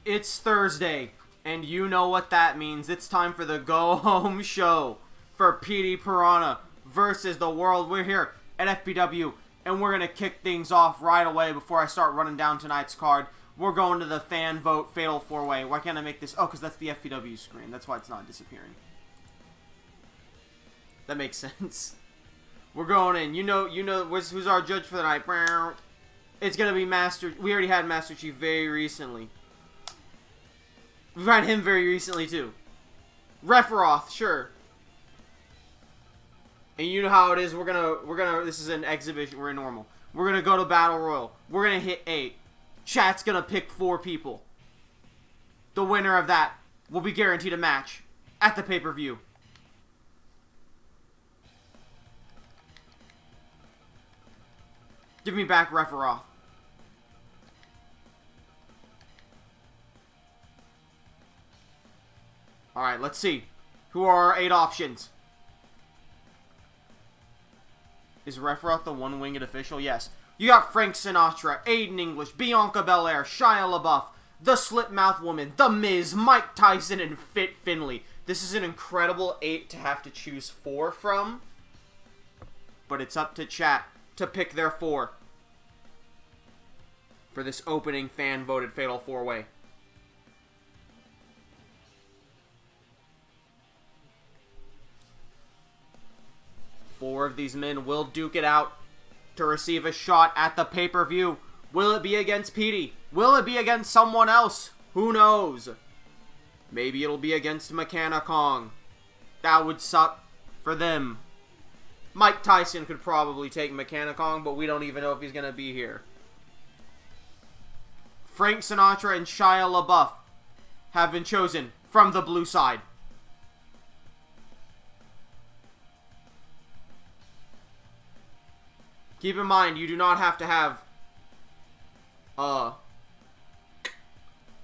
It's Thursday, and you know what that means. It's time for the go-home show for PD Piranha versus the world. We're here at FPW, and we're going to kick things off right away before I start running down tonight's card. We're going to the fan vote Fatal 4-Way. Why can't I make this? Oh, because that's the FPW screen. That's why it's not disappearing. That makes sense. We're going in. You know, who's our judge for the night? It's going to be Master. We already had Master Chief very recently. We've had him very recently, too. Referoth, sure. And you know how it is. We're gonna, this is an exhibition. We're in normal. We're gonna go to Battle Royal. We're gonna hit 8. Chat's gonna pick 4 people. The winner of that will be guaranteed a match at the pay-per-view. Give me back Referoth. Alright, let's see. Who are our 8 options? Is Referoth the one-winged official? Yes. You got Frank Sinatra, Aiden English, Bianca Belair, Shia LaBeouf, The Slipmouth Woman, The Miz, Mike Tyson, and Fit Finlay. This is an incredible 8 to have to choose 4 from. But it's up to chat to pick their 4 for this opening fan-voted Fatal 4-Way. Four of these men will duke it out to receive a shot at the pay-per-view. Will it be against Petey? Will it be against someone else? Who knows? Maybe it'll be against McKenna Kong. That would suck for them. Mike Tyson could probably take McKenna Kong, but we don't even know if he's going to be here. Frank Sinatra and Shia LaBeouf have been chosen from the blue side. Keep in mind, you do not have to have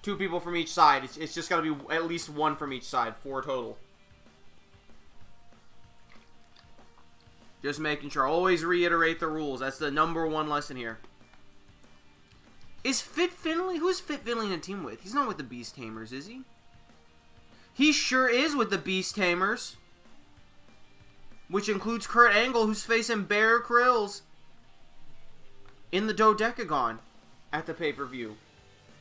2 people from each side. It's just got to be at least 1 from each side. 4 total. Just making sure. Always reiterate the rules. That's the #1 lesson here. Is Fit Finlay? Who's Fit Finlay in a team with? He's not with the Beast Tamers, is he? He sure is with the Beast Tamers. Which includes Kurt Angle, who's facing Bear Grylls in the Dodecagon at the pay-per-view.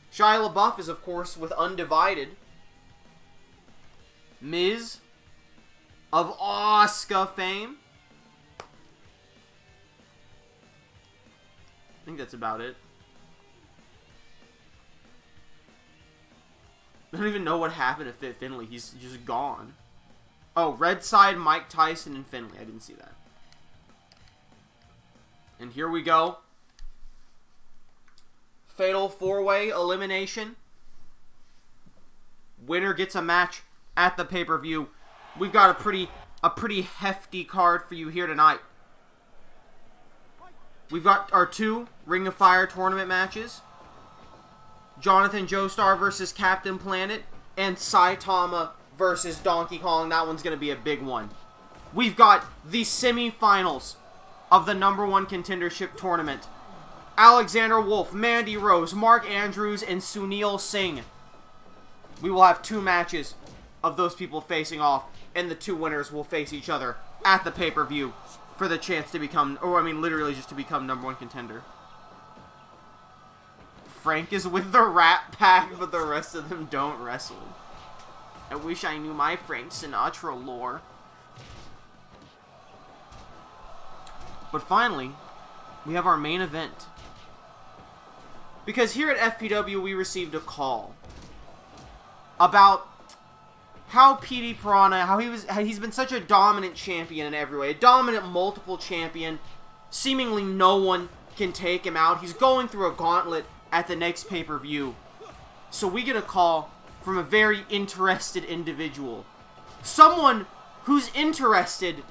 Shia LaBeouf is, of course, with Undivided. Miz of Asuka fame. I think that's about it. I don't even know what happened to Fit Finlay. He's just gone. Oh, red side, Mike Tyson and Finlay. I didn't see that. And here we go. Fatal 4-Way elimination. Winner gets a match at the pay-per-view. We've got a pretty hefty card for you here tonight. We've got our 2 Ring of Fire tournament matches. Jonathan Joestar versus Captain Planet, and Saitama versus Donkey Kong. That one's going to be a big one. We've got the semifinals of the #1 contendership tournament. Alexander Wolf, Mandy Rose, Mark Andrews, and Sunil Singh. We will have 2 matches of those people facing off, and the 2 winners will face each other at the pay-per-view for the chance to become, or I mean literally just to become #1 contender. Frank is with the Rat Pack, but the rest of them don't wrestle. I wish I knew my Frank Sinatra lore. But finally, we have our main event. Because here at FPW, we received a call about how PD Piranha, how he's been such a dominant champion in every way. A dominant multiple champion. Seemingly no one can take him out. He's going through a gauntlet at the next pay-per-view. So we get a call from a very interested individual. Someone who's interested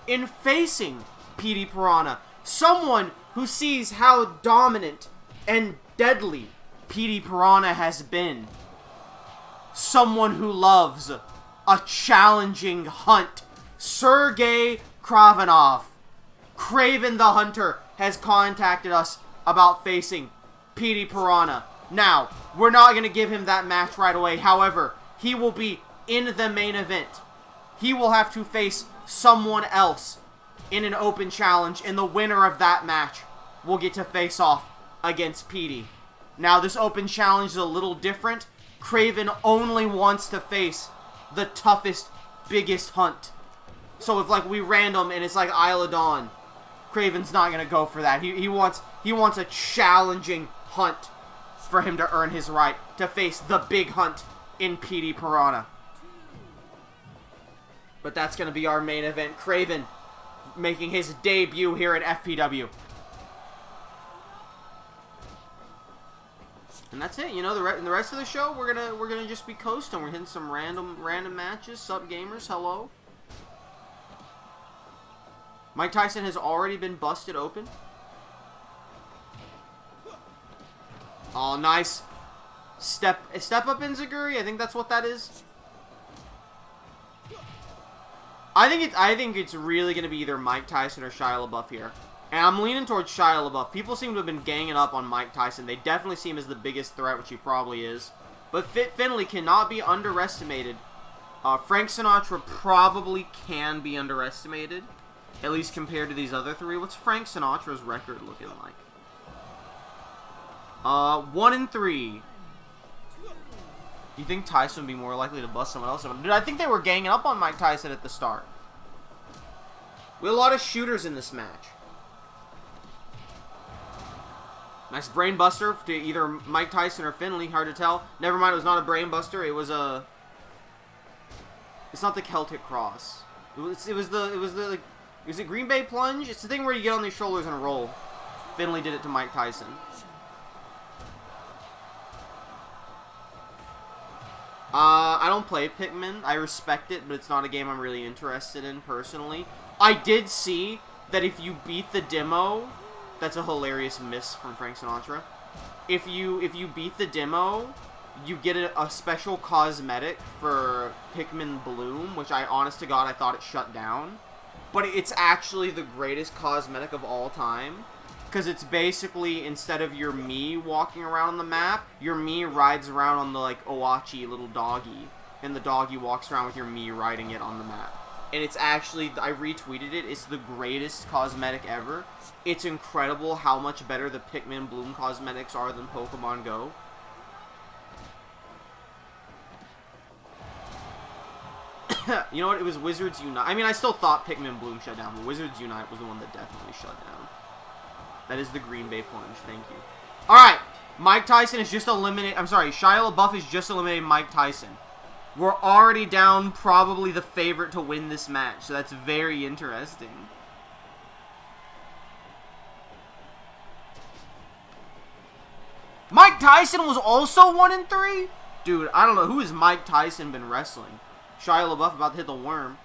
in facing PD Piranha. Someone who sees how dominant and deadly PD Piranha has been. Someone who loves a challenging hunt. Sergey Kravenov. Craven the Hunter has contacted us about facing PD Piranha. Now, we're not going to give him that match right away. However, he will be in the main event. He will have to face someone else in an open challenge, and the winner of that match will get to face off against Petey. Now, this open challenge is a little different. Craven only wants to face the toughest, biggest hunt. So if, like, we random and it's like Isle of Dawn, Craven's not going to go for that. He wants a challenging hunt for him to earn his right to face the big hunt in Petey Piranha. But that's going to be our main event. Craven making his debut here at FPW. And that's it. You know, the rest of the show, we're gonna just be coasting. We're hitting some random matches. Sup, gamers? Hello. Mike Tyson has already been busted open. Oh, nice. Step up Enziguri. I think that's what that is. I think it's really gonna be either Mike Tyson or Shia LaBeouf here. And I'm leaning towards Shia LaBeouf. People seem to have been ganging up on Mike Tyson. They definitely see him as the biggest threat, which he probably is. But Finley cannot be underestimated. Frank Sinatra probably can be underestimated. At least compared to these other three. What's Frank Sinatra's record looking like? 1-3. Do you think Tyson would be more likely to bust someone else? Dude, I think they were ganging up on Mike Tyson at the start. We had a lot of shooters in this match. Nice brain buster to either Mike Tyson or Finley. Hard to tell. Never mind, it was not a brain buster. It was a... It's not the Celtic Cross. It was the is it Green Bay Plunge? It's the thing where you get on these shoulders and roll. Finley did it to Mike Tyson. I don't play Pikmin. I respect it, but it's not a game I'm really interested in personally. I did see that if you beat the demo, that's a hilarious miss from Frank Sinatra. If you beat the demo, you get a special cosmetic for Pikmin Bloom, which honest to God, I thought it shut down. But it's actually the greatest cosmetic of all time. Because it's basically, instead of your Mii walking around the map, your Mii rides around on the, like, Owachi little doggy. And the doggy walks around with your Mii riding it on the map. And it's actually, I retweeted it, it's the greatest cosmetic ever. It's incredible how much better the Pikmin Bloom cosmetics are than Pokemon Go. You know what? It was Wizards Unite. I mean, I still thought Pikmin Bloom shut down, but Wizards Unite was the one that definitely shut down. That is the Green Bay Plunge. Thank you. Alright. Mike Tyson is just eliminated. I'm sorry. Shia LaBeouf is just eliminated Mike Tyson. We're already down probably the favorite to win this match. So that's very interesting. Mike Tyson was also 1-3? Dude, I don't know. Who has Mike Tyson been wrestling? Shia LaBeouf about to hit the worm.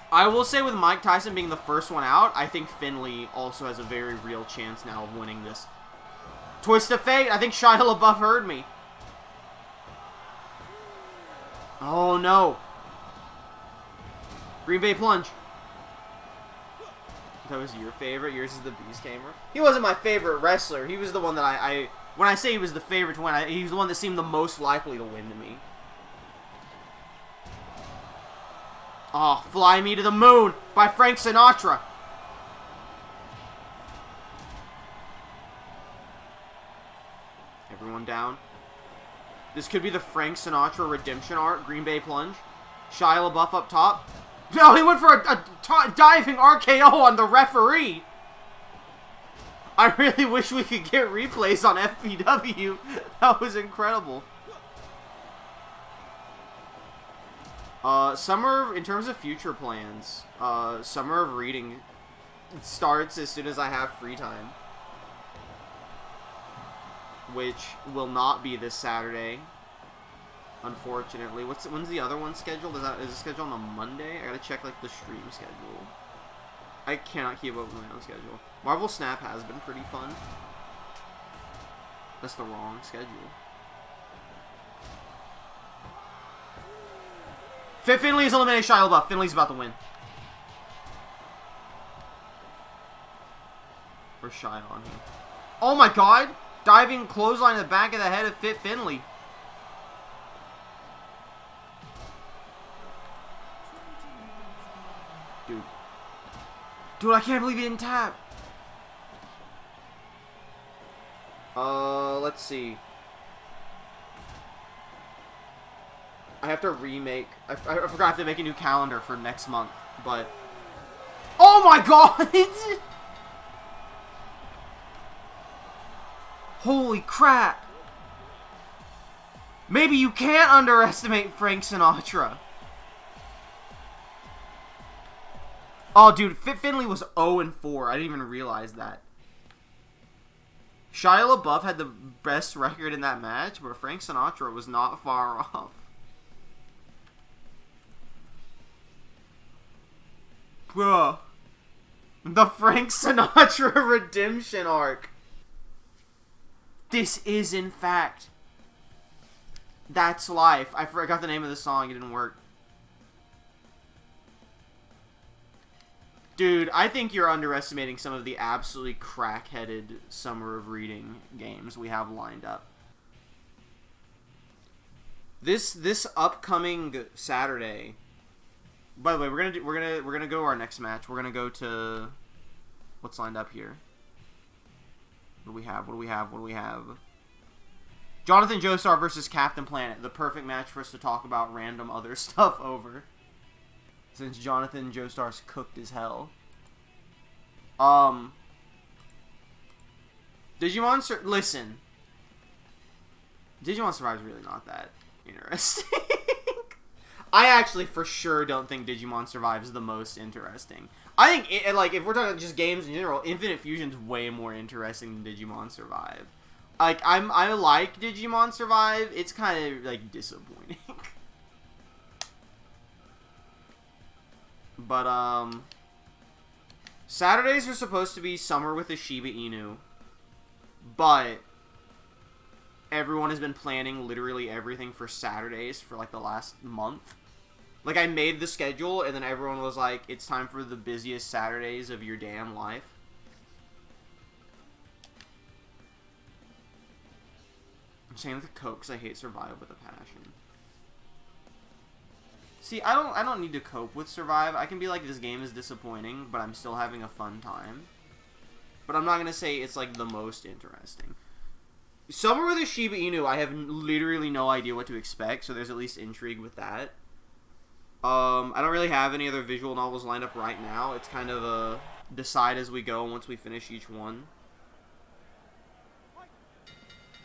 I will say with Mike Tyson being the first one out, I think Finley also has a very real chance now of winning this. Twist of fate. I think Shia LaBeouf heard me. Oh, no. Green Bay Plunge. That was your favorite? Yours is the Beast Tamer? He wasn't my favorite wrestler. He was the one that when I say he was the favorite to win, he's the one that seemed the most likely to win to me. Oh, Fly Me to the Moon by Frank Sinatra. Everyone down. This could be the Frank Sinatra redemption arc, Green Bay Plunge. Shia LaBeouf up top. No, he went for a diving RKO on the referee. I really wish we could get replays on FPW. That was incredible. Summer, in terms of future plans, Summer of Reading starts as soon as I have free time. Which will not be this Saturday, unfortunately. When's the other one scheduled? Is it scheduled on a Monday? I gotta check, like, the stream schedule. I cannot keep up with my own schedule. Marvel Snap has been pretty fun. That's the wrong schedule. Finley's eliminated Shia LaBeouf. Finley's about to win. Or Shia on him. Oh my god! Diving clothesline to the back of the head of Fit Finlay. Dude, I can't believe he didn't tap. Let's see. I have to remake. I forgot I have to make a new calendar for next month, but. Oh my god! Holy crap! Maybe you can't underestimate Frank Sinatra. Oh, dude, Fit Finlay was 0-4. I didn't even realize that. Shia LaBeouf had the best record in that match, but Frank Sinatra was not far off. Bruh. The Frank Sinatra redemption arc. This is, in fact, That's Life. I forgot the name of the song. It didn't work. Dude, I think you're underestimating some of the absolutely crack-headed Summer of Reading games we have lined up. This upcoming Saturday. By the way, we're gonna go to our next match. We're gonna go to what's lined up here. What do we have? Jonathan Joestar versus Captain Planet. The perfect match for us to talk about random other stuff over. Since Jonathan Joestar's cooked as hell. Listen. Digimon Survive is really not that interesting. I actually for sure don't think Digimon Survive is the most interesting. I think, if we're talking just games in general, Infinite Fusion's way more interesting than Digimon Survive. Like, I like Digimon Survive. It's kind of, disappointing. But, Saturdays are supposed to be Summer with the Shiba Inu. But everyone has been planning literally everything for Saturdays for, the last month. I made the schedule, and then everyone was like, it's time for the busiest Saturdays of your damn life. I'm saying with the coke, because I hate Survive with a passion. See, I don't need to cope with Survive. I can be like, this game is disappointing, but I'm still having a fun time. But I'm not going to say it's, the most interesting. Summer with a Shiba Inu, I have literally no idea what to expect, so there's at least intrigue with that. I don't really have any other visual novels lined up right now. It's kind of a decide as we go once we finish each one.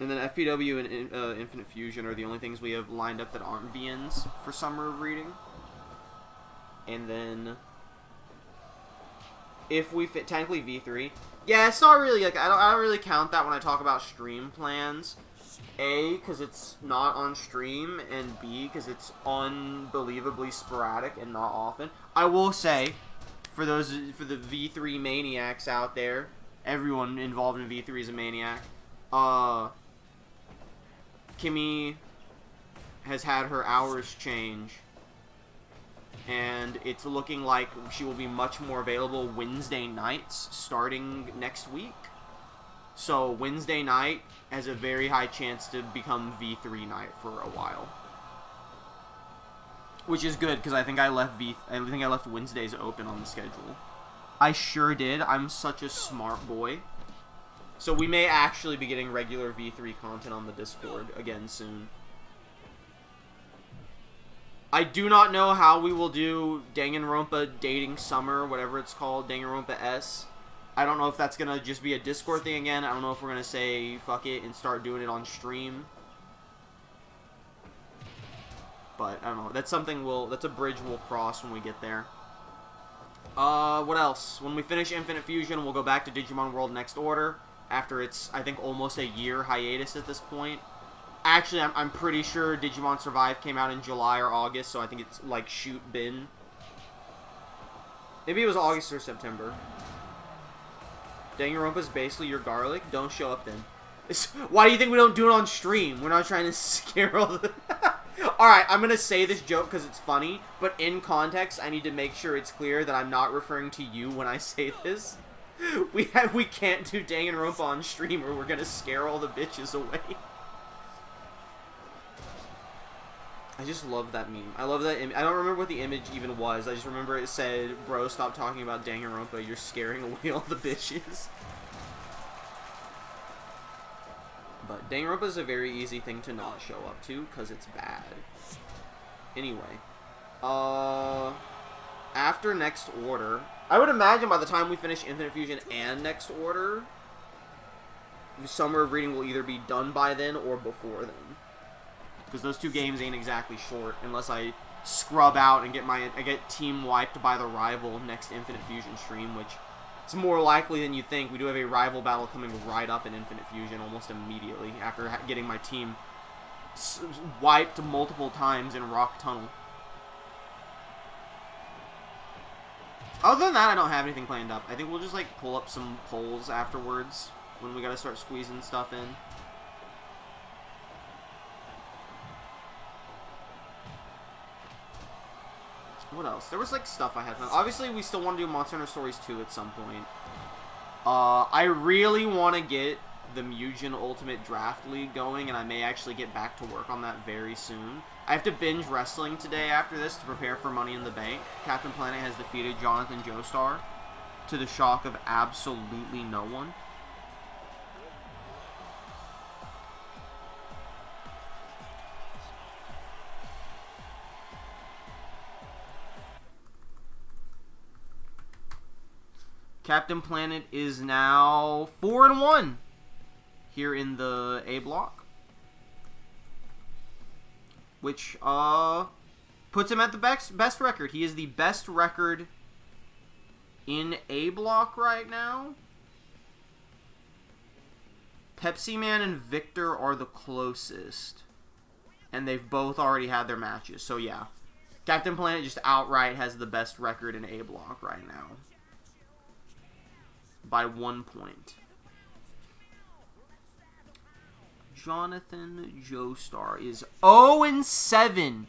And then FPW and Infinite Fusion are the only things we have lined up that aren't VNs for Summer of Reading. And then if we fit technically V3. Yeah, it's not really I don't really count that when I talk about stream plans. A, because it's not on stream, and B, because it's unbelievably sporadic and not often. I will say, for the V3 maniacs out there, everyone involved in V3 is a maniac. Kimmy has had her hours change, and it's looking like she will be much more available Wednesday nights starting next week. So Wednesday night has a very high chance to become V3 night for a while, which is good because I think I left Wednesdays open on the schedule. I sure did. I'm such a smart boy. So we may actually be getting regular V3 content on the Discord again soon. I do not know how we will do Danganronpa Dating Summer, whatever it's called, Danganronpa S. I don't know if that's going to just be a Discord thing again. I don't know if we're going to say fuck it and start doing it on stream. But, I don't know. That's that's a bridge we'll cross when we get there. What else? When we finish Infinite Fusion, we'll go back to Digimon World Next Order. After it's, I think, almost a year hiatus at this point. Actually, I'm pretty sure Digimon Survive came out in July or August, so I think it's, shoot bin. Maybe it was August or September. Danganronpa's basically your garlic. Don't show up then. Why do you think we don't do it on stream? We're not trying to scare all the... Alright, I'm going to say this joke because it's funny, but in context, I need to make sure it's clear that I'm not referring to you when I say this. we can't do Danganronpa on stream or we're gonna scare all the bitches away. I just love that meme. I love that I don't remember what the image even was. I just remember it said, "Bro, stop talking about Danganronpa. You're scaring away all the bitches." But Danganronpa is a very easy thing to not show up to because it's bad. Anyway, after Next Order, I would imagine by the time we finish Infinite Fusion and Next Order, Summer of Reading will either be done by then or before then. Because those two games ain't exactly short unless I scrub out and get team wiped by the rival next Infinite Fusion stream, which is more likely than you think. We do have a rival battle coming right up in Infinite Fusion almost immediately after getting my team wiped multiple times in Rock Tunnel. Other than that, I don't have anything planned up. I think we'll just, like, pull up some polls afterwards when we gotta start squeezing stuff in. What else? There was, like, stuff I had planned. Obviously, we still want to do Monster Hunter Stories 2 at some point. I really want to get the Mugen Ultimate Draft League going, and I may actually get back to work on that very soon. I have to binge wrestling today after this to prepare for Money in the Bank. Captain Planet has defeated Jonathan Joestar to the shock of absolutely no one. Captain Planet is now 4-1 here in the A block, which puts him at the best record. He is the best record in A block right now. Pepsi Man and Victor are the closest, and they've both already had their matches. So yeah, Captain Planet just outright has the best record in A block right now by 1 point. Jonathan Joestar is 0-7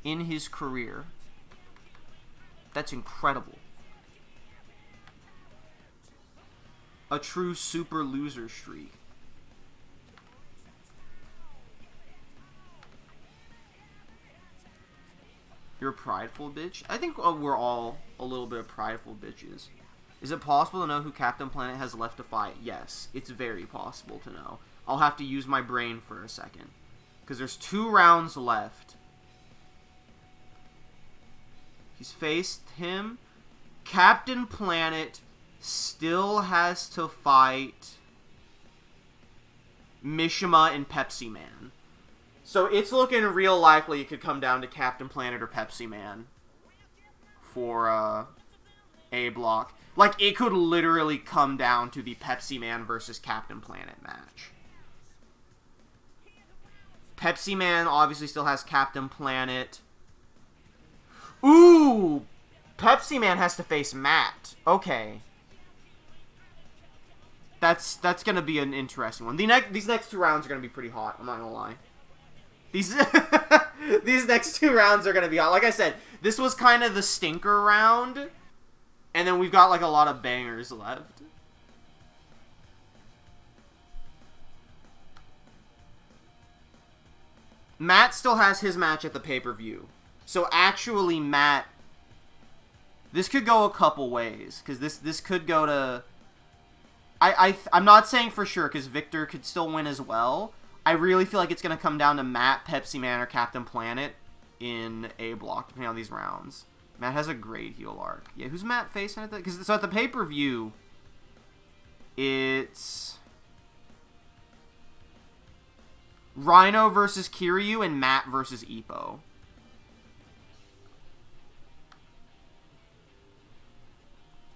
in his career. That's incredible. A true super loser streak. You're a prideful bitch? I think we're all a little bit of prideful bitches. Is it possible to know who Captain Planet has left to fight? Yes, it's very possible to know. I'll have to use my brain for a second, because there's 2 rounds left. He's faced him. Captain Planet still has to fight Mishima and Pepsi Man. So it's looking real likely it could come down to Captain Planet or Pepsi Man for A block. Like, it could literally come down to the Pepsi Man versus Captain Planet match. Pepsi Man obviously still has Captain Planet. Ooh! Pepsi Man has to face Matt. Okay. That's gonna be an interesting one. These next 2 rounds are gonna be pretty hot, I'm not gonna lie. These next 2 rounds are gonna be hot. Like I said, this was kind of the stinker round. And then we've got, like, a lot of bangers left. Matt still has his match at the pay-per-view. So, actually, Matt... This could go a couple ways. Because this could go to... I'm not saying for sure, because Victor could still win as well. I really feel like it's going to come down to Matt, Pepsi Man, or Captain Planet in A block, depending on these rounds. Matt has a great heel arc. Yeah, who's Matt facing at the... Because so at the pay-per-view, it's Rhino versus Kiryu and Matt versus Ippo.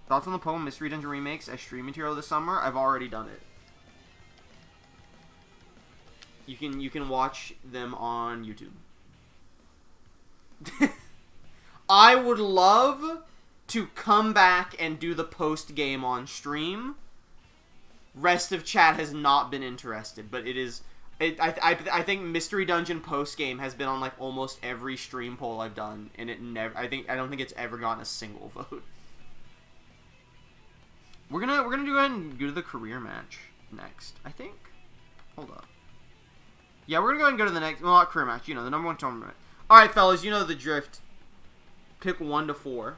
Thoughts on the poem Mystery Dungeon remakes as stream material this summer? I've already done it. You can watch them on YouTube. I would love to come back and do the post-game on stream. Rest of chat has not been interested, but it is... I think Mystery Dungeon post-game has been on, like, almost every stream poll I've done, and it never... I don't think it's ever gotten a single vote. We're gonna go ahead and go to the career match next, I think. Hold up. Yeah, we're gonna go ahead and go to the next, well, not career match, you know, the number 1 tournament. Alright, fellas, you know the drift. Pick 1 to 4.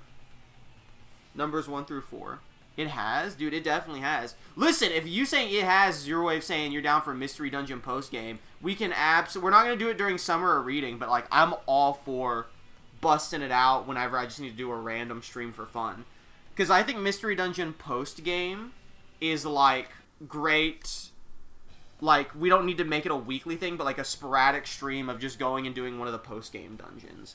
Numbers 1 through 4. It has? Dude, it definitely has. Listen, if you saying it has is your way of saying you're down for a Mystery Dungeon post-game, we can we're not going to do it during summer or reading, but, like, I'm all for busting it out whenever I just need to do a random stream for fun. Because I think Mystery Dungeon post-game is, like, great. Like, we don't need to make it a weekly thing, but, like, a sporadic stream of just going and doing one of the post-game dungeons.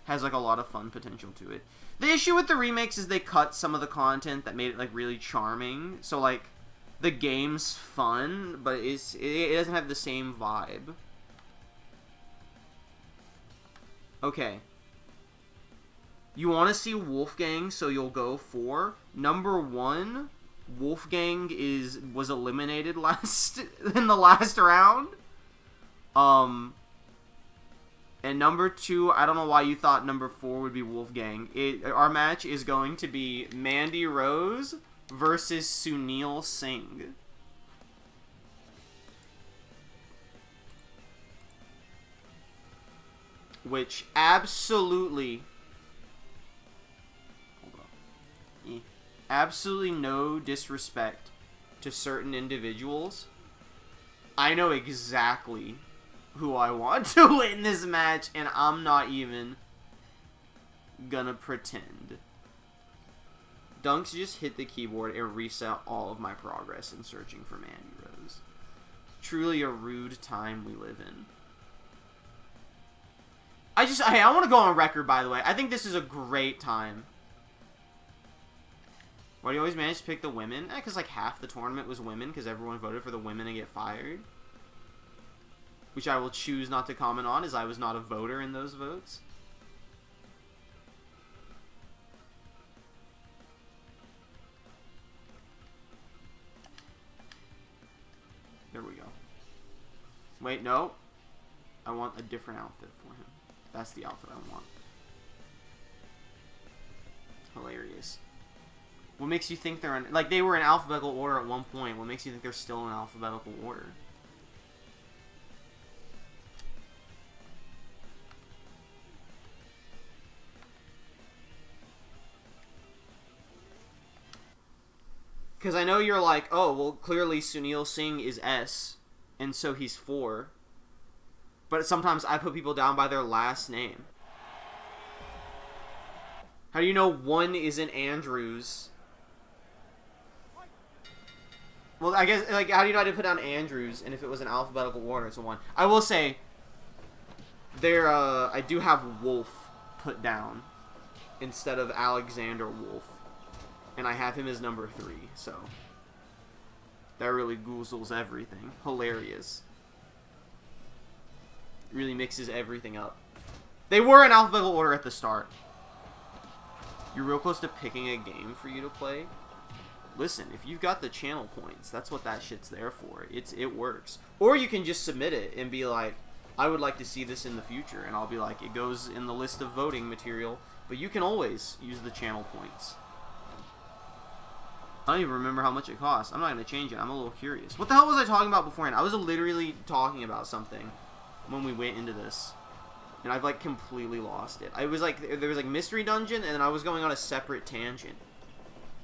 Has, like, a lot of fun potential to it. The issue with the remakes is they cut some of the content that made it, like, really charming. So, like, the game's fun, but it doesn't have the same vibe. Okay. You want to see Wolfgang, so you'll go for number 1. Wolfgang was eliminated in the last round. And number 2, I don't know why you thought number 4 would be Wolfgang. Our match is going to be Mandy Rose versus Sunil Singh. Which absolutely... Absolutely no disrespect to certain individuals. I know exactly who I want to win this match, and I'm not even gonna pretend. Dunks just hit the keyboard and reset all of my progress in searching for Mandy Rose. Truly a rude time we live in. I want to go on record, by the way. I think this is a great time. Why do you always manage to pick the women? Because, like, half the tournament was women, because everyone voted for the women to get fired. Which I will choose not to comment on, as I was not a voter in those votes. There we go. Wait, no. I want a different outfit for him. That's the outfit I want. Hilarious. What makes you think they're in... Like, they were in alphabetical order at one point. What makes you think they're still in alphabetical order? Because I know you're like, oh, well, clearly Sunil Singh is S, and so he's 4. But sometimes I put people down by their last name. How do you know 1 isn't Andrews? Well, I guess, like, how do you know I didn't put down Andrews, and if it was in alphabetical order, it's a 1? I will say, I do have Wolf put down instead of Alexander Wolf. And I have him as number 3, so that really goozles everything. Hilarious. Really mixes everything up. They were in alphabetical order at the start. You're real close to picking a game for you to play. Listen, if you've got the channel points, that's what that shit's there for. It works. Or you can just submit it and be like, I would like to see this in the future. And I'll be like, it goes in the list of voting material. But you can always use the channel points. I don't even remember how much it costs. I'm not going to change it. I'm a little curious. What the hell was I talking about beforehand? I was literally talking about something when we went into this. And I've, like, completely lost it. I was, like, there was, like, Mystery Dungeon, and then I was going on a separate tangent.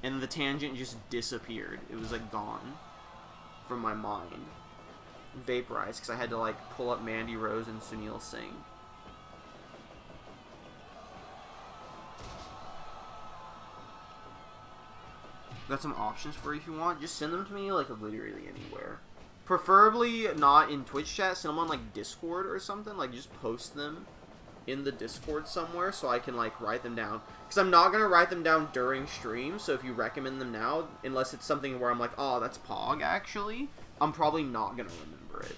And the tangent just disappeared. It was, like, gone from my mind. Vaporized, because I had to, like, pull up Mandy Rose and Sunil Singh. Got some options for you if you want. Just send them to me, like, literally anywhere. Preferably not in Twitch chat. Send them on, like, Discord or something. Like, just post them in the Discord somewhere so I can, like, write them down. Because I'm not going to write them down during stream. So if you recommend them now, unless it's something where I'm like, oh, that's Pog, actually, I'm probably not going to remember it.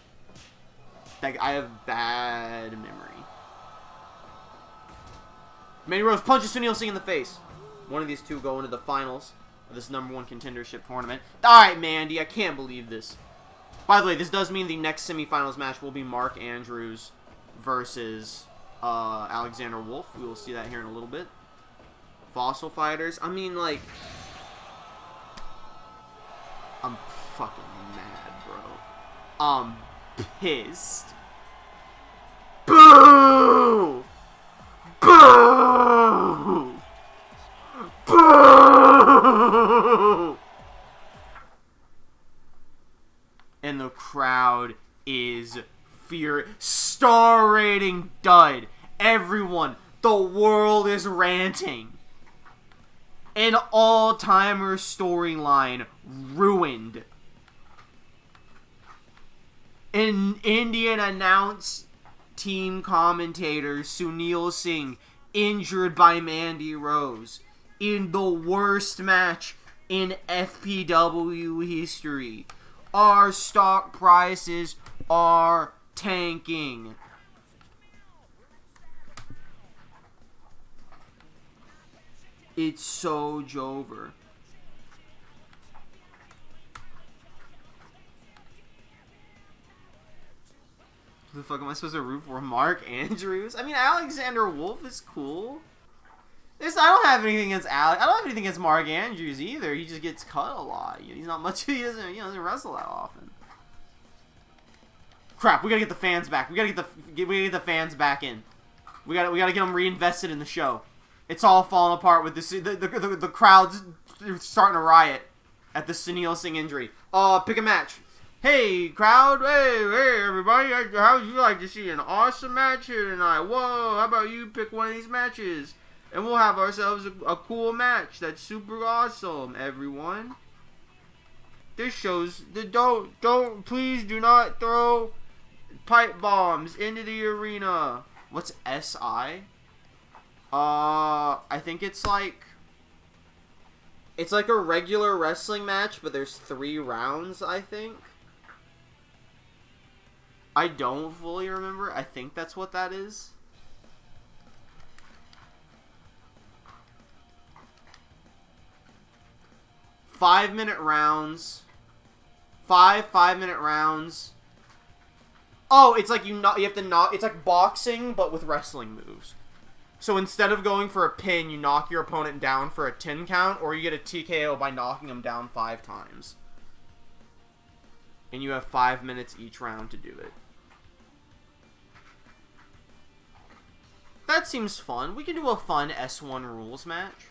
Like, I have bad memory. Mandy Rose punches Sunil Singh in the face. One of these two go into the finals of this #1 contendership tournament. Alright, Mandy, I can't believe this. By the way, this does mean the next semifinals match will be Mark Andrews versus Alexander Wolf. We will see that here in a little bit. Fossil Fighters. I mean, like, I'm fucking mad, bro. I'm pissed. Boo! Boo! Boo! And the crowd is star rating dud. Everyone, the world is ranting. An all-timer storyline ruined. An Indian announce team commentator Sunil Singh injured by Mandy Rose in the worst match in FPW history. Our stock prices are tanking. It's so Jover. Who the fuck am I supposed to root for? Mark Andrews? I mean, Alexander Wolf is cool. I don't have anything against Alex. I don't have anything against Mark Andrews either. He just gets cut a lot. He's not much. He doesn't wrestle that often. Crap! We gotta get the fans back. We gotta get the fans back in. We gotta get them reinvested in the show. It's all falling apart with this. The crowd's starting to riot at the Sunil Singh injury. Pick a match. Hey, crowd. Hey, everybody. How would you like to see an awesome match here tonight? Whoa, how about you pick one of these matches? And we'll have ourselves a cool match that's super awesome, everyone. This shows please do not throw pipe bombs into the arena. What's SI? I think it's like a regular wrestling match, but there's 3 rounds, I think. I don't fully remember. I think that's what that is. Five-minute rounds. 5-minute rounds. Oh, it's like you have to knock. It's like boxing, but with wrestling moves. So instead of going for a pin, you knock your opponent down for a 10 count, or you get a TKO by knocking them down 5 times. And you have 5 minutes each round to do it. That seems fun. We can do a fun S1 rules match.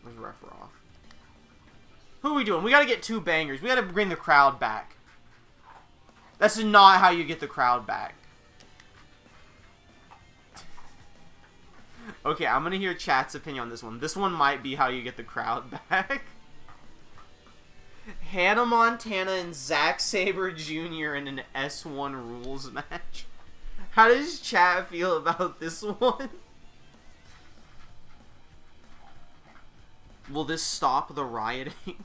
Where's Ref Roth? Who are we doing? We gotta get 2 bangers. We gotta bring the crowd back. That's not how you get the crowd back. Okay, I'm gonna hear chat's opinion on this one. This one might be how you get the crowd back. Hannah Montana and Zack Sabre Jr. in an S1 rules match. How does chat feel about this one? Will this stop the rioting?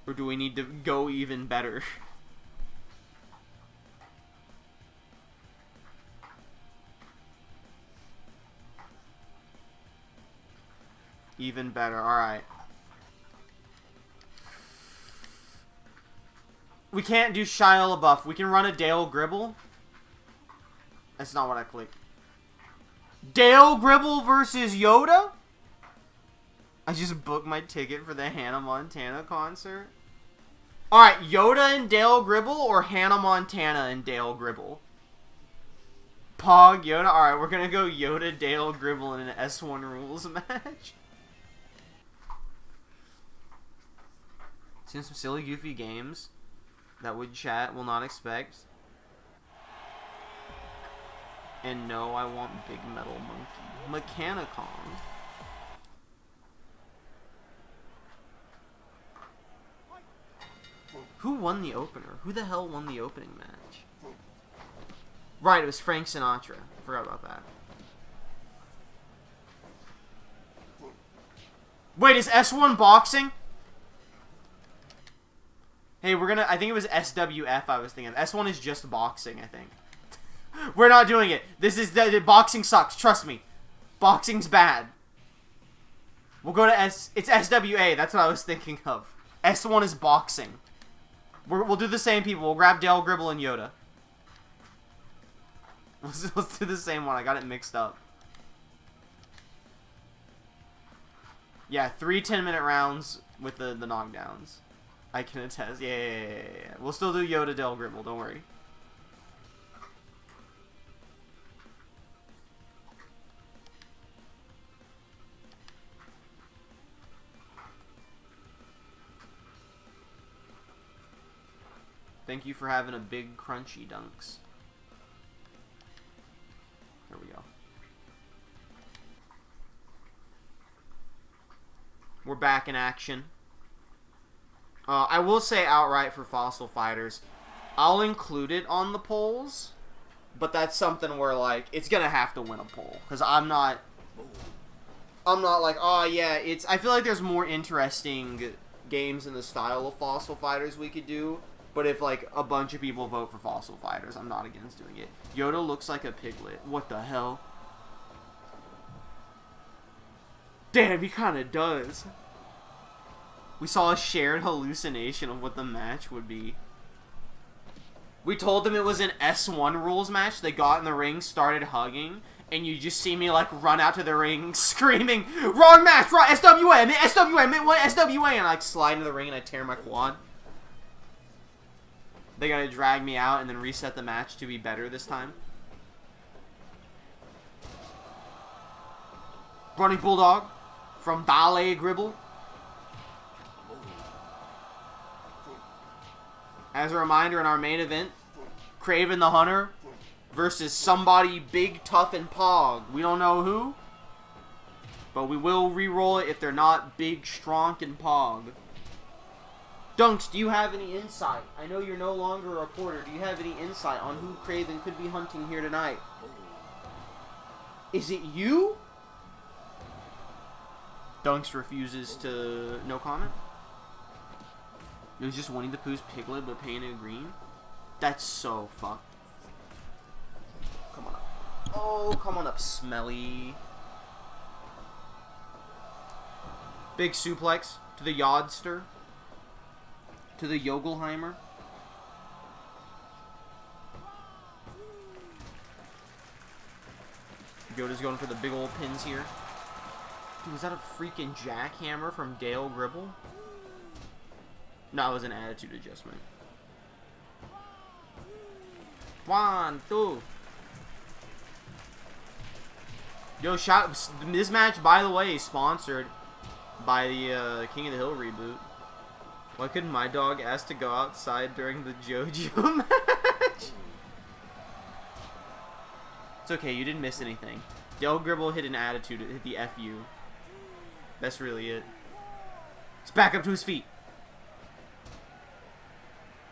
Or do we need to go even better? Even better, alright. We can't do Shia LaBeouf. We can run a Dale Gribble. That's not what I clicked. Dale Gribble versus Yoda? I just booked my ticket for the Hannah Montana concert. Alright, Yoda and Dale Gribble or Hannah Montana and Dale Gribble? Pog Yoda? Alright, we're gonna go Yoda, Dale Gribble in an S1 rules match. Seeing some silly, goofy games that would chat will not expect. And no, I want Big Metal Monkey. Mechanicon. Who won the opener? Who the hell won the opening match? Right, it was Frank Sinatra. I forgot about that. Wait, is S1 boxing? Hey, I think it was SWF I was thinking. S1 is just boxing, I think. We're not doing it. The boxing sucks, trust me. Boxing's bad. We'll go to it's SWA, that's what I was thinking of. S1 is boxing. We'll do the same people. We'll grab Dale Gribble and Yoda. Let's do the same one. I got it mixed up. Yeah, 3 10-minute rounds with the knockdowns. I can attest. Yeah. We'll still do Yoda Del Gribble, don't worry. Thank you for having a big crunchy dunks. There we go. We're back in action. I will say outright for Fossil Fighters, I'll include it on the polls, but that's something where, like, it's gonna have to win a poll, because I'm not like, oh yeah, I feel like there's more interesting games in the style of Fossil Fighters we could do, but if, like, a bunch of people vote for Fossil Fighters, I'm not against doing it. Yoda looks like a piglet. What the hell? Damn, he kind of does. We saw a shared hallucination of what the match would be. We told them it was an S1 rules match. They got in the ring, started hugging, and you just see me, like, run out to the ring screaming, wrong match, right, SWA, SWA, and I, like, slide into the ring and I tear my quad. They gotta drag me out and then reset the match to be better this time. Running Bulldog from Dale Gribble. As a reminder, in our main event, Kraven the Hunter versus somebody big, tough, and pog. We don't know who, but we will re-roll it if they're not big, strong, and pog. Dunks, do you have any insight? I know you're no longer a reporter. Do you have any insight on who Kraven could be hunting here tonight? Is it you? Dunks refuses to... no comment? It was just Winnie the Pooh's Piglet, but painted green? That's so fucked. Come on up. Oh, come on up, Smelly. Big suplex to the Yodster. To the Yogelheimer. Yoda's going for the big old pins here. Dude, was that a freaking jackhammer from Dale Gribble? No, it was an attitude adjustment. 1, 2. Yo, this match, by the way, is sponsored by the King of the Hill reboot. Why couldn't my dog ask to go outside during the JoJo match? It's okay, you didn't miss anything. Dale Gribble hit an attitude, hit the FU. That's really it. He's back up to his feet.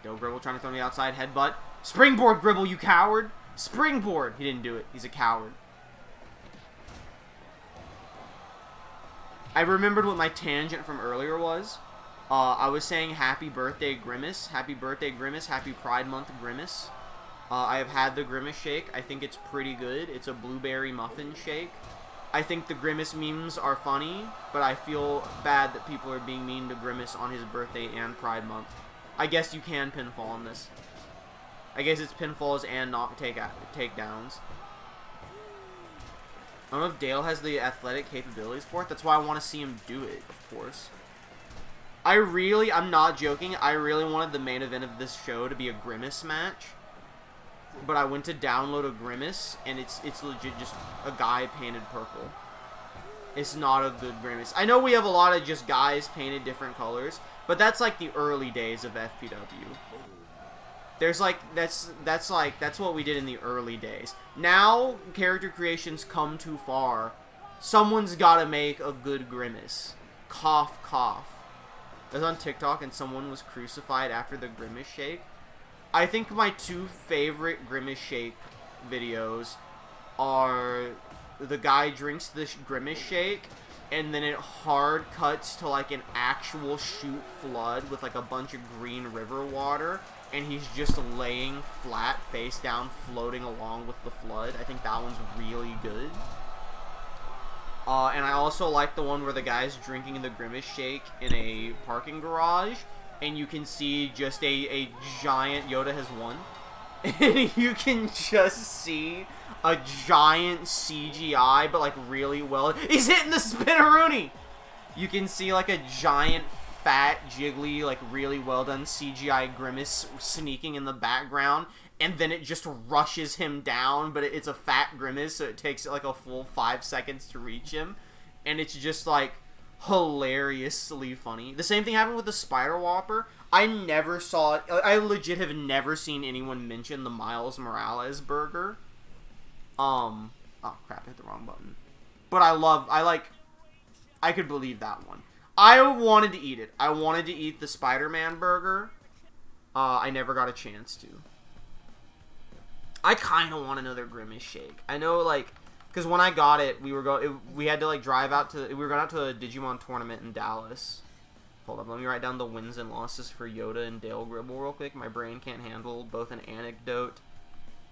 Dale Gribble trying to throw me outside, headbutt. Springboard, Gribble, you coward! Springboard! He didn't do it. He's a coward. I remembered what my tangent from earlier was. I was saying happy birthday Grimace, happy birthday Grimace, happy Pride Month Grimace. I have had the Grimace shake. I think it's pretty good. It's a blueberry muffin shake. I think the Grimace memes are funny, but I feel bad that people are being mean to Grimace on his birthday and Pride Month. I guess you can pinfall on this. I guess it's pinfalls and not takedowns. I don't know if Dale has the athletic capabilities for it. That's why I want to see him do it, of course. I'm not joking, I really wanted the main event of this show to be a Grimace match. But I went to download a Grimace, and it's legit just a guy painted purple. It's not a good Grimace. I know we have a lot of just guys painted different colors, but that's like the early days of FPW. There's like, that's what we did in the early days. Now, character creations come too far. Someone's gotta make a good Grimace. Cough, cough. I was on TikTok and someone was crucified after the Grimace shake. I think my two favorite Grimace shake videos are the guy drinks the Grimace shake and then it hard cuts to like an actual shoot flood with like a bunch of green river water and he's just laying flat face down floating along with the flood. I think that one's really good. And I also like the one where the guy's drinking the Grimace shake in a parking garage, and you can see just a giant Yoda has won. And you can just see a giant CGI, but like really well. He's hitting the spinneroonie! You can see like a giant, fat, jiggly, like really well done CGI Grimace sneaking in the background, and then it just rushes him down, but it's a fat Grimace, so it takes like a full 5 seconds to reach him, and it's just like hilariously funny. The same thing happened with the Spider Whopper. I never saw it. I legit have never seen anyone mention the Miles Morales burger. Oh crap, I hit the wrong button. But I could believe that one. I wanted to eat it. I wanted to eat the Spider-Man burger. I never got a chance to. I kind of want another Grimace shake. I know, like, because when I got it, we had to like drive out to. We were going out to a Digimon tournament in Dallas. Hold up, let me write down the wins and losses for Yoda and Dale Gribble real quick. My brain can't handle both an anecdote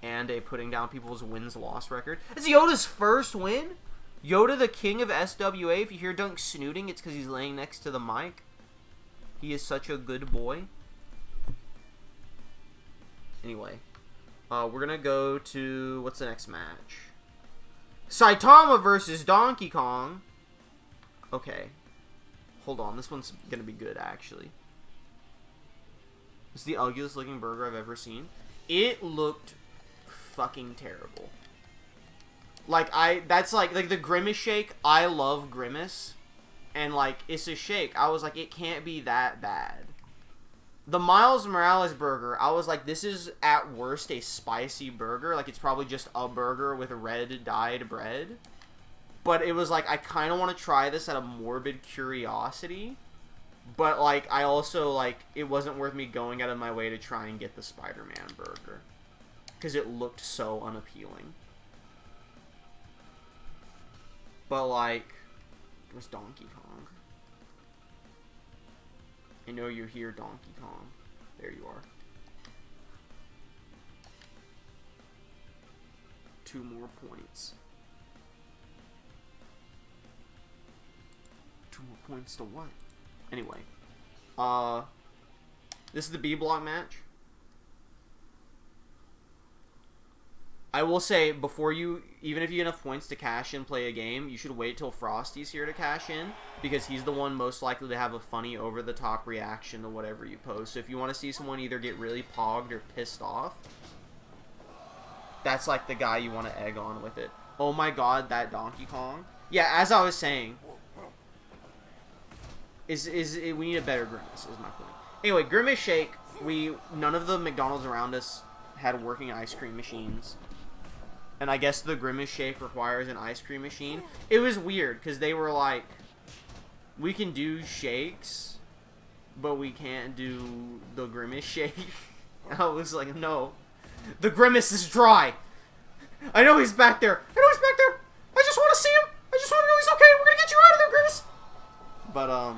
and a putting down people's wins-loss record. It's Yoda's first win. Yoda, the king of SWA. If you hear Dunk snooting, it's because he's laying next to the mic. He is such a good boy. Anyway, we're going to go to... What's the next match? Saitama versus Donkey Kong. Okay. Hold on. This one's going to be good, actually. It's the ugliest looking burger I've ever seen. It looked fucking terrible. Like, that's like the Grimace shake, I love Grimace, and, like, it's a shake. I was like, it can't be that bad. The Miles Morales burger, I was like, this is, at worst, a spicy burger. Like, it's probably just a burger with red dyed bread. But it was like, I kind of want to try this out of morbid curiosity. But, like, I also, like, it wasn't worth me going out of my way to try and get the Spider-Man burger. Because it looked so unappealing. But, like, where's Donkey Kong? I know you're here, Donkey Kong. There you are. 2 more points. 2 more points to what? Anyway. This is the B block match. I will say, before you, even if you get enough points to cash in, play a game, you should wait till Frosty's here to cash in, because he's the one most likely to have a funny, over-the-top reaction to whatever you post. So if you want to see someone either get really pogged or pissed off, that's like the guy you want to egg on with it. Oh my god, that Donkey Kong. Yeah, as I was saying, we need a better Grimace, is my point. Anyway, Grimace Shake, none of the McDonald's around us had working ice cream machines. And I guess the Grimace Shake requires an ice cream machine. It was weird, because they were like, we can do shakes, but we can't do the Grimace Shake. And I was like, no. The Grimace is dry. I know he's back there. I know he's back there. I just want to see him. I just want to know he's okay. We're going to get you out of there, Grimace. But,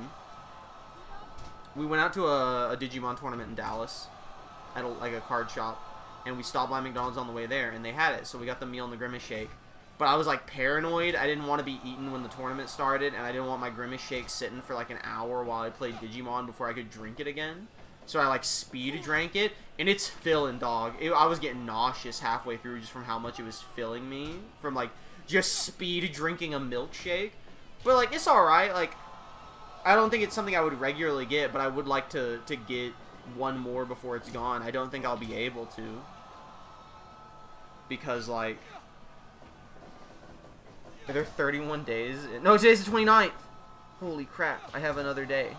we went out to a Digimon tournament in Dallas at a card shop. And we stopped by McDonald's on the way there, and they had it. So we got the meal and the Grimace Shake. But I was, like, paranoid. I didn't want to be eaten when the tournament started, and I didn't want my Grimace Shake sitting for, like, an hour while I played Digimon before I could drink it again. So I, like, speed drank it, and it's filling, dog. I was getting nauseous halfway through just from how much it was filling me. From, like, just speed drinking a milkshake. But, like, it's alright. Like, I don't think it's something I would regularly get, but I would like to get one more before it's gone. I don't think I'll be able to. Because, like, are there 31 days? No, today's the 29th. Holy crap, I have another day.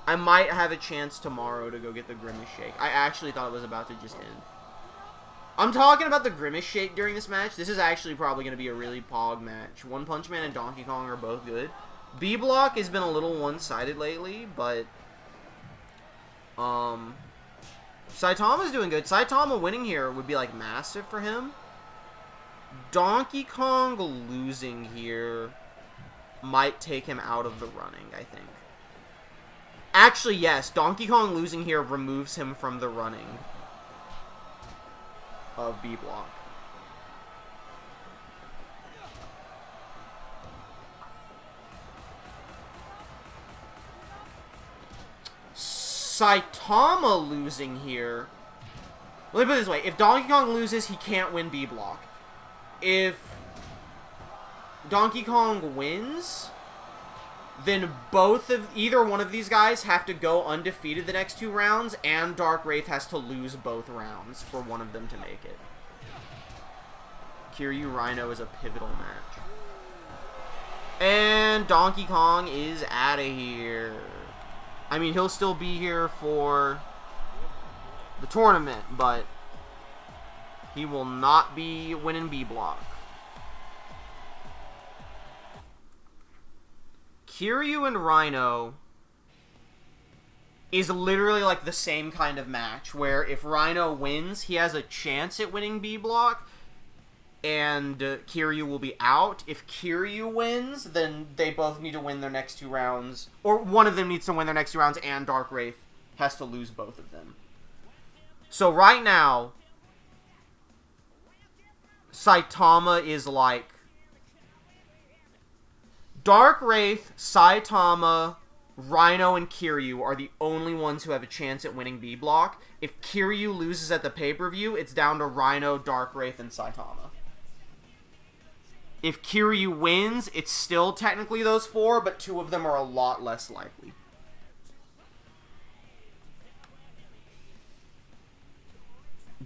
I might have a chance tomorrow to go get the Grimace Shake. I actually thought it was about to just end. I'm talking about the Grimace Shake during this match. This is actually probably going to be a really pog match. One Punch Man and Donkey Kong are both good. B Block has been a little one-sided lately, but Saitama's doing good. Saitama winning here would be, like, massive for him. Donkey Kong losing here might take him out of the running, I think. Actually, yes, Donkey Kong losing here removes him from the running of B Block. Saitama losing here. Let me put it this way. If Donkey Kong loses, he can't win B Block. If Donkey Kong wins, then either one of these guys have to go undefeated the next 2 rounds, and Dark Wraith has to lose both rounds for one of them to make it. Kiryu Rhino is a pivotal match. And Donkey Kong is out of here. I mean, he'll still be here for the tournament, but he will not be winning B block. Kiryu and Rhino is literally like the same kind of match, where if Rhino wins, he has a chance at winning B block, and Kiryu will be out. If Kiryu wins, then they both need to win their next 2 rounds, or one of them needs to win their next 2 rounds, and Dark Wraith has to lose both of them. So right now, Saitama is like Dark Wraith, Saitama, Rhino, and Kiryu are the only ones who have a chance at winning B block. If Kiryu loses at the pay-per-view, it's down to Rhino, Dark Wraith, and Saitama. If Kiryu wins, it's still technically those 4, but 2 of them are a lot less likely.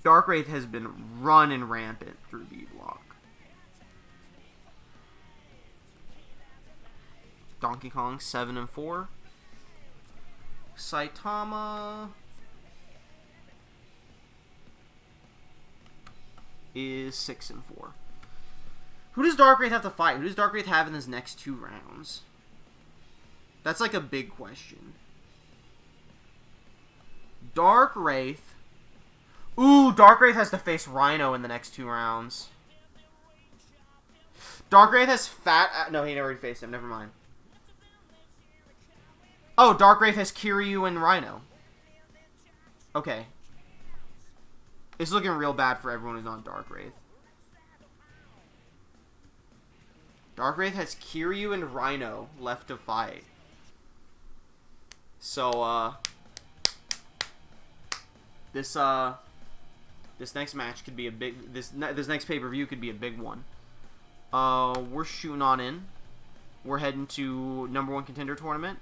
Dark Wraith has been running rampant through B block. Donkey Kong 7-4. Saitama is 6-4. Who does Dark Wraith have to fight? Who does Dark Wraith have in his next 2 rounds? That's like a big question. Dark Wraith. Ooh, Dark Wraith has to face Rhino in the next 2 rounds. Dark Wraith has Fat... No, he already faced him. Never mind. Oh, Dark Wraith has Kiryu and Rhino. Okay. It's looking real bad for everyone who's on Dark Wraith. Dark Wraith has Kiryu and Rhino left to fight. So, this next match could be a big... This next pay-per-view could be a big one. We're shooting on in. We're heading to #1 contender tournament.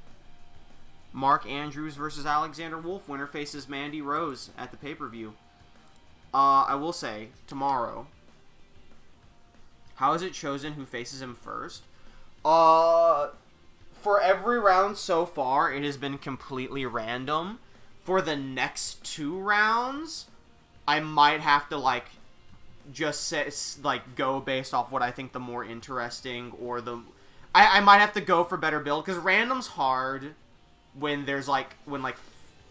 Mark Andrews versus Alexander Wolf. Winner faces Mandy Rose at the pay-per-view. I will say, tomorrow, how is it chosen who faces him first? For every round so far, it has been completely random. For the next 2 rounds, I might have to, just go based off what I think the more interesting, or the... I might have to go for better build, because random's hard when there's, when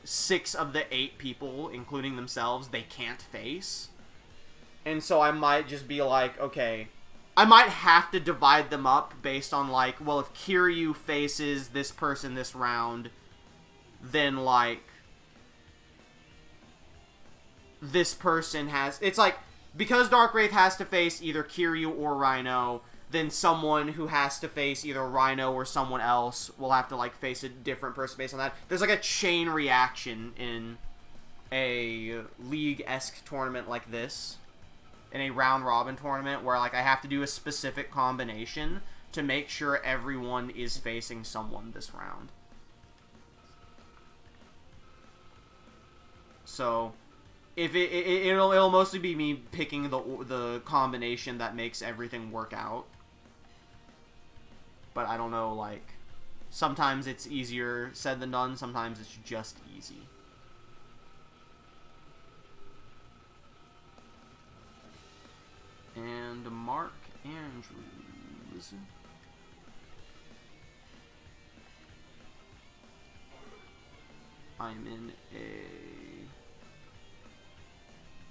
6 of the 8 people, including themselves, they can't face. And so I might just be like, okay, I might have to divide them up based on, well, if Kiryu faces this person this round, then, this person has... It's because Dark Wraith has to face either Kiryu or Rhino, then someone who has to face either Rhino or someone else will have to, face a different person based on that. There's, a chain reaction in a league-esque tournament like this, in a round-robin tournament, where, I have to do a specific combination to make sure everyone is facing someone this round. So... It'll mostly be me picking the combination that makes everything work out. But I don't know, sometimes it's easier said than done, sometimes it's just easy. And Mark Andrews. I'm in a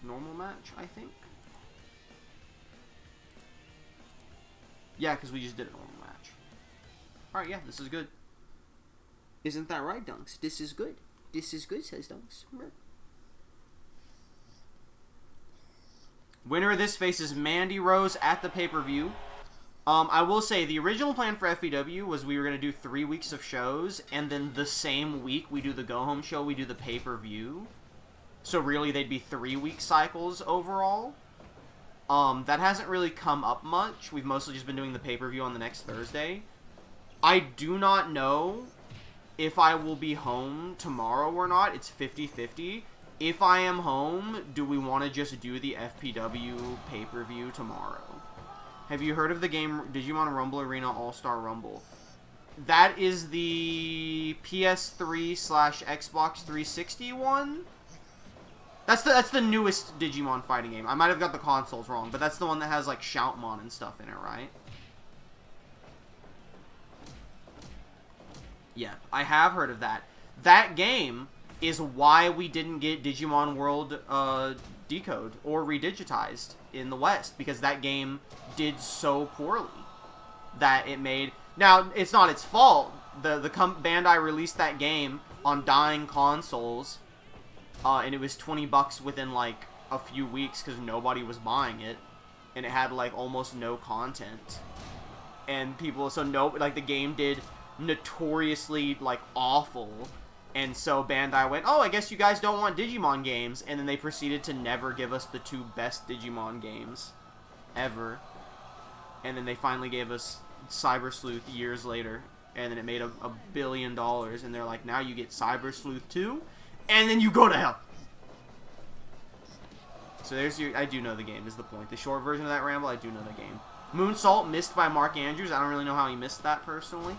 normal match, I think. Yeah, because we just did a normal match. Alright, yeah, this is good. Isn't that right, Dunks? This is good. This is good, says Dunks. Winner of this faces Mandy Rose at the pay-per-view. I will say, the original plan for FBW was we were going to do 3 weeks of shows, and then the same week we do the go-home show, we do the pay-per-view. So really, they'd be 3-week cycles overall. That hasn't really come up much. We've mostly just been doing the pay-per-view on the next Thursday. I do not know if I will be home tomorrow or not. It's 50-50. If I am home, do we want to just do the FPW pay-per-view tomorrow? Have you heard of the game Digimon Rumble Arena All-Star Rumble? That is the PS3/Xbox 360 one. That's the newest Digimon fighting game. I might have got the consoles wrong, but that's the one that has like Shoutmon and stuff in it, right? Yeah, I have heard of that. That game is why we didn't get Digimon World decode or redigitized in the West, because that game did so poorly that it made... Now, it's not its fault. Bandai released that game on dying consoles, and it was $20 within like a few weeks because nobody was buying it, and it had like almost no content, and people, so no, like the game did notoriously like awful, and so Bandai went, oh, I guess you guys don't want Digimon games, and then they proceeded to never give us the 2 best Digimon games ever, and then they finally gave us Cyber Sleuth years later, and then it made $1 billion, and they're like, now you get Cyber Sleuth 2, and then you go to hell. So there's your, I do know the game is the point. The short version of that ramble, I do know the game. Moonsault missed by Mark Andrews. I don't really know how he missed that personally.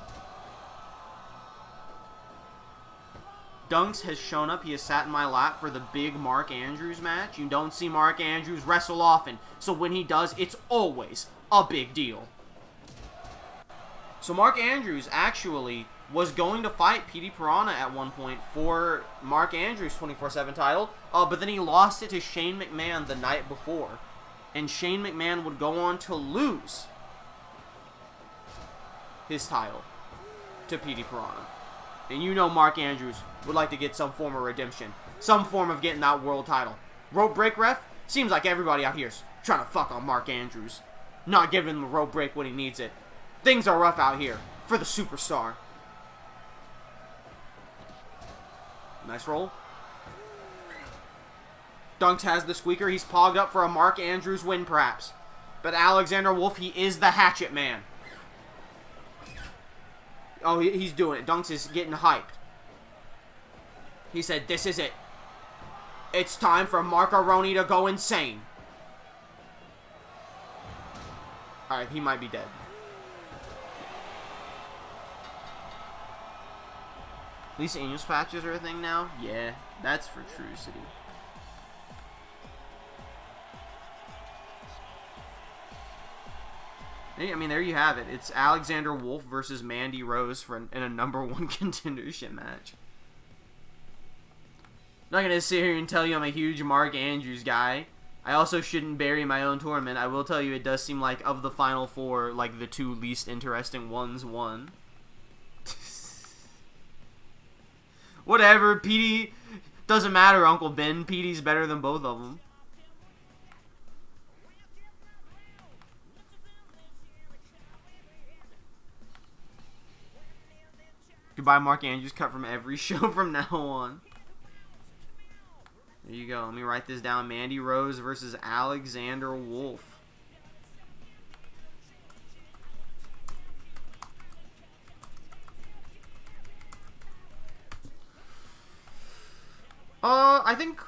Dunks has shown up. He has sat in my lap for the big Mark Andrews match. You don't see Mark Andrews wrestle often, so when he does, it's always a big deal. So Mark Andrews actually was going to fight Petey Piranha at one point for Mark Andrews' 24/7 title, but then he lost it to Shane McMahon the night before, and Shane McMahon would go on to lose his title to Petey Piranha. And you know Mark Andrews would like to get some form of redemption, some form of getting that world title. Rope break ref? Seems like everybody out here is trying to fuck on Mark Andrews, not giving him a rope break when he needs it. Things are rough out here for the superstar. Nice roll. Dunks has the squeaker. He's pogged up for a Mark Andrews win, perhaps. But Alexander Wolf, he is the hatchet man. Oh, he's doing it. Dunks is getting hyped. He said, this is it. It's time for Markaroni to go insane. Alright, he might be dead. Lisa Angels patches are a thing now? Yeah, that's for True City. I mean, there you have it. It's Alexander Wolf versus Mandy Rose in a #1 contendership match. I'm not going to sit here and tell you I'm a huge Mark Andrews guy. I also shouldn't bury my own tournament. I will tell you it does seem like of the final 4, like the 2 least interesting ones won. Whatever, Petey, doesn't matter, Uncle Ben. Petey's better than both of them. Goodbye, Mark Andrews, cut from every show from now on. There you go. Let me write this down. Mandy Rose versus Alexander Wolf. I think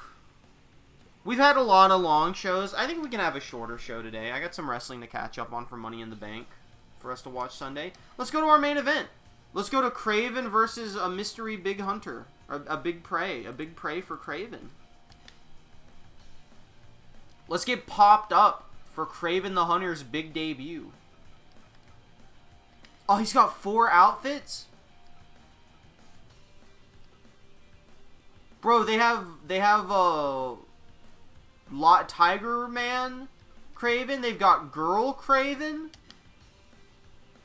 we've had a lot of long shows. I think we can have a shorter show today. I got some wrestling to catch up on for Money in the Bank for us to watch Sunday. Let's go to our main event. Let's go to Craven versus a mystery big hunter. A big prey. A big prey for Craven. Let's get popped up for Craven the Hunter's big debut. Oh, he's got 4 outfits? Bro, they have lot Tiger Man Craven. They've got Girl Craven.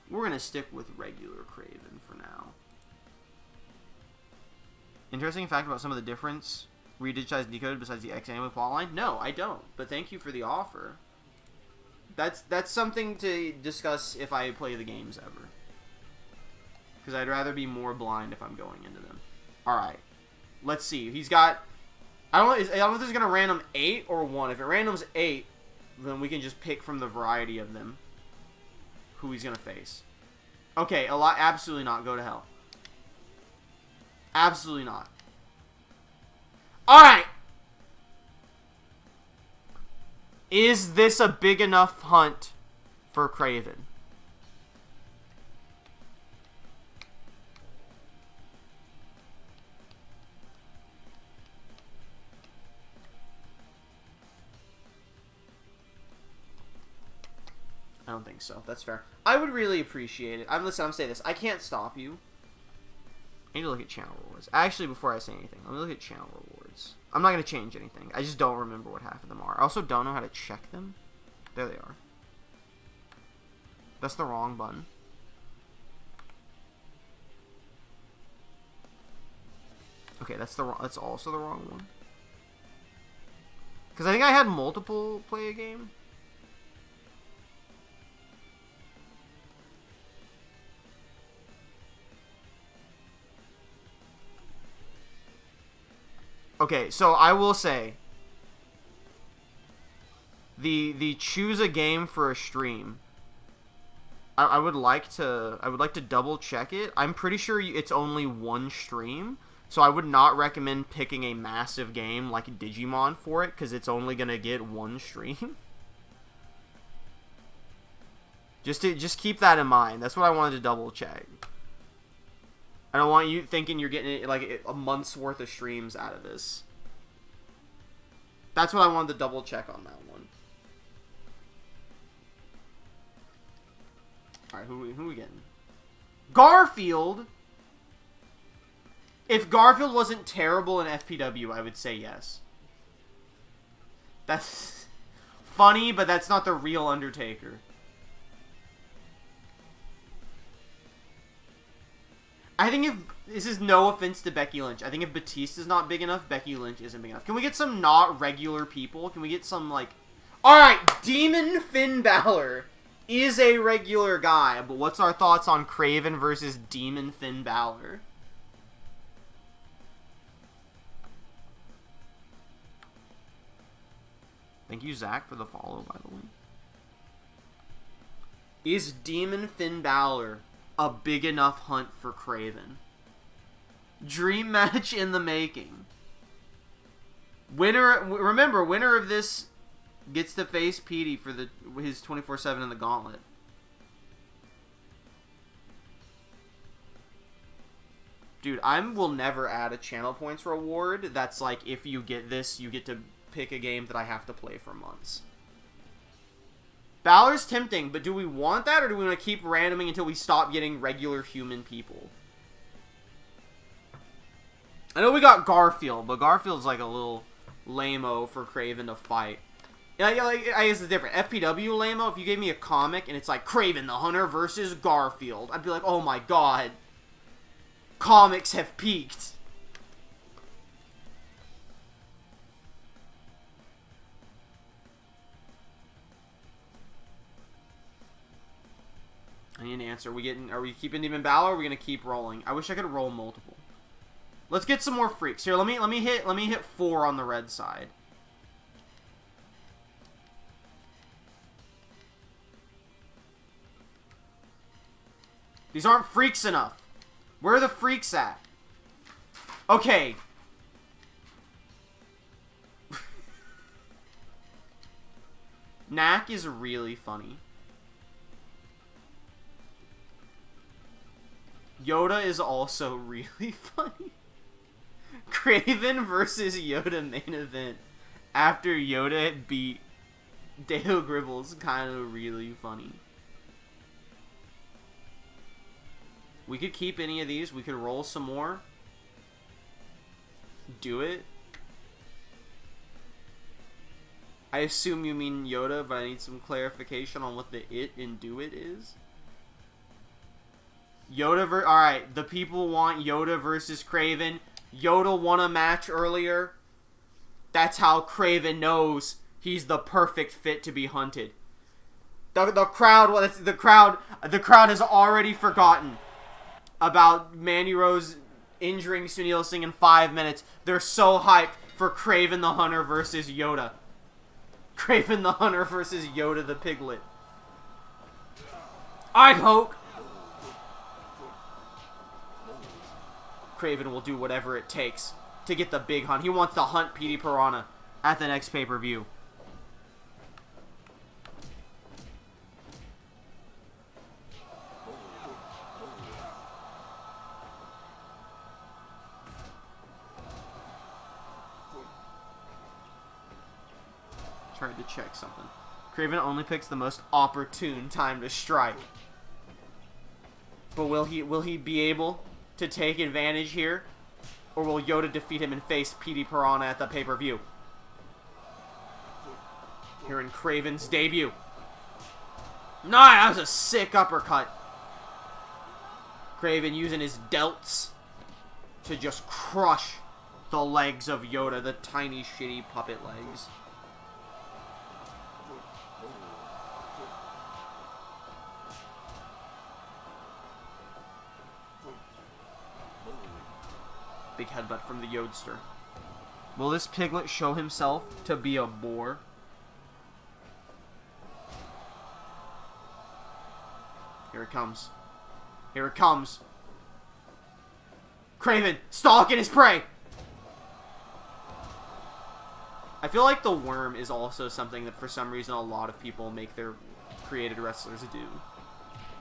We're gonna stick with regular Craven for now. Interesting fact about some of the difference redigitized decoded besides the X-Anime plotline? No, I don't. But thank you for the offer. That's something to discuss if I play the games ever. Because I'd rather be more blind if I'm going into them. Alright. Let's see. He's got... I don't know if this is going to random 8 or 1. If it randoms 8, then we can just pick from the variety of them who he's going to face. Okay, absolutely not. Go to hell. Absolutely not. Alright! Is this a big enough hunt for Kraven? I don't think so. That's fair. I would really appreciate it. I'm saying this. I can't stop you. I need to look at channel rewards. Actually, before I say anything, let me look at channel rewards. I'm not going to change anything. I just don't remember what half of them are. I also don't know how to check them. There they are. That's the wrong button. Okay, that's also the wrong one. Because I think I had multiple play a game. Okay, so I will say the choose a game for a stream. I would like to double check it. I'm pretty sure it's only one stream, so I would not recommend picking a massive game like Digimon for it because it's only gonna get one stream. Just keep that in mind. That's what I wanted to double check. I don't want you thinking you're getting like a month's worth of streams out of this. That's what I wanted to double check on that one. Alright, who are we getting? Garfield! If Garfield wasn't terrible in FPW, I would say yes. That's funny, but that's not the real Undertaker. I think if... This is no offense to Becky Lynch. I think if Batista's not big enough, Becky Lynch isn't big enough. Can we get some not regular people? Can we get some, like... Alright, Demon Finn Balor is a regular guy, but what's our thoughts on Kraven versus Demon Finn Balor? Thank you, Zach, for the follow, by the way. Is Demon Finn Balor a big enough hunt for Kraven? Dream match in the making. Remember, winner of this gets to face Petey for his 24/7 in the gauntlet. Dude, I will never add a channel points reward that's like, if you get this, you get to pick a game that I have to play for months. Balor's tempting, but do we want that, or do we want to keep randoming until we stop getting regular human people? I know we got Garfield, but Garfield's like a little lame-o for Kraven to fight. I guess it's different. FPW lame-o, if you gave me a comic and it's like Kraven the Hunter versus Garfield, I'd be like, oh my god. Comics have peaked. I need an answer. Are we keeping Demon Balor, or are we gonna keep rolling? I wish I could roll multiple. Let's get some more freaks. Here, let me hit 4 on the red side. These aren't freaks enough. Where are the freaks at? Okay. Knack is really funny. Yoda is also really funny. Kraven versus Yoda main event after Yoda had beat Dale Gribble's kind of really funny. We could keep any of these. We could roll some more. Do it. I assume you mean Yoda, but I need some clarification on what the it in do it is. Alright, the people want Yoda versus Kraven. Yoda won a match earlier. That's how Kraven knows he's the perfect fit to be hunted. The crowd has already forgotten about Mandy Rose injuring Sunil Singh in 5 minutes. They're so hyped for Kraven the Hunter versus Yoda. Kraven the Hunter versus Yoda the Piglet. I poke. Craven will do whatever it takes to get the big hunt. He wants to hunt Petey Piranha at the next pay-per-view. Tried to check something. Craven only picks the most opportune time to strike. But will he be able to take advantage here? Or will Yoda defeat him and face Petey Piranha at the pay-per-view? Here in Craven's debut. Nah, that was a sick uppercut. Craven using his delts to just crush the legs of Yoda, the tiny shitty puppet legs. Big headbutt from the Yodster. Will this piglet show himself to be a boar? Here it comes. Here it comes. Craven, stalking his prey! I feel like the worm is also something that for some reason a lot of people make their created wrestlers do.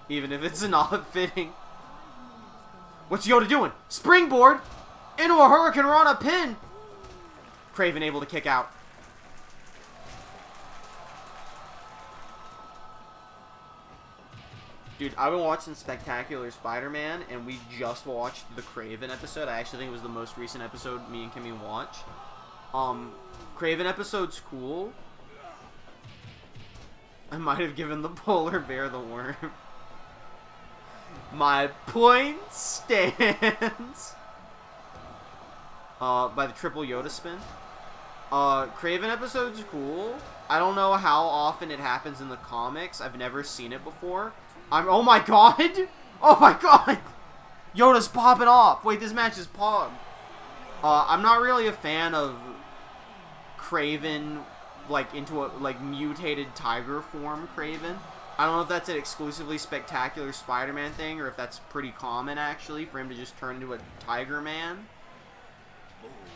Even if it's not fitting. What's Yoda doing? Springboard! Into a Hurricane Rana pin! Craven able to kick out. Dude, I've been watching Spectacular Spider-Man, and we just watched the Craven episode. I actually think it was the most recent episode me and Kimmy watched. Craven episode's cool. I might have given the polar bear the worm. My point stands. By the triple Yoda spin. Craven episode's cool. I don't know how often it happens in the comics. I've never seen it before. Oh my god! Oh my god! Yoda's popping off. Wait, this match is pog. I'm not really a fan of Craven, like, into a, like, mutated tiger form Craven. I don't know if that's an exclusively Spectacular Spider-Man thing, or if that's pretty common, actually, for him to just turn into a Tiger Man.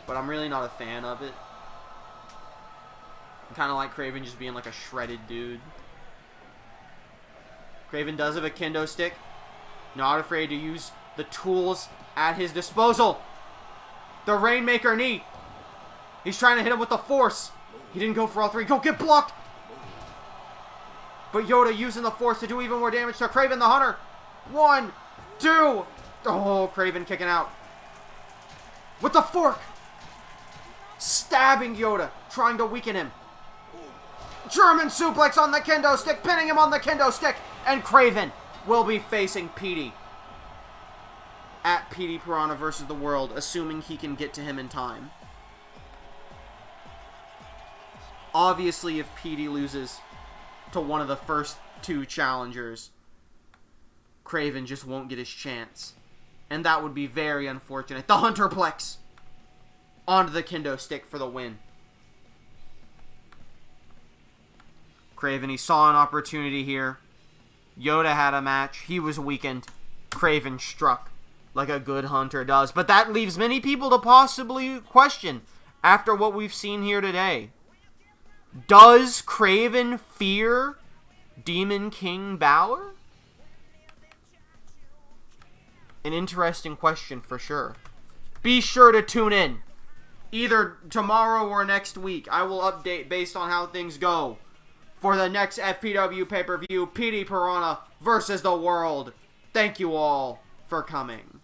But I'm really not a fan of it. I kind of like Craven just being like a shredded dude. Craven does have a kendo stick. Not afraid to use the tools at his disposal. The Rainmaker knee. He's trying to hit him with the force. He didn't go for all three. Go get blocked. But Yoda using the force to do even more damage to Craven the Hunter. 1, 2. Oh, Craven kicking out. With the fork. Stabbing Yoda. Trying to weaken him. German suplex on the kendo stick. Pinning him on the kendo stick. And Craven will be facing Petey. At Petey Piranha versus the World. Assuming he can get to him in time. Obviously, if Petey loses to one of the first two challengers, Craven just won't get his chance. And that would be very unfortunate. The Hunterplex onto the kendo stick for the win. Craven, he saw an opportunity here. Yoda had a match. He was weakened. Craven struck like a good hunter does. But that leaves many people to possibly question after what we've seen here today. Does Craven fear Demon King Balor? An interesting question for sure. Be sure to tune in. Either tomorrow or next week. I will update based on how things go. For the next FPW pay-per-view, Petey Piranha versus the World. Thank you all for coming.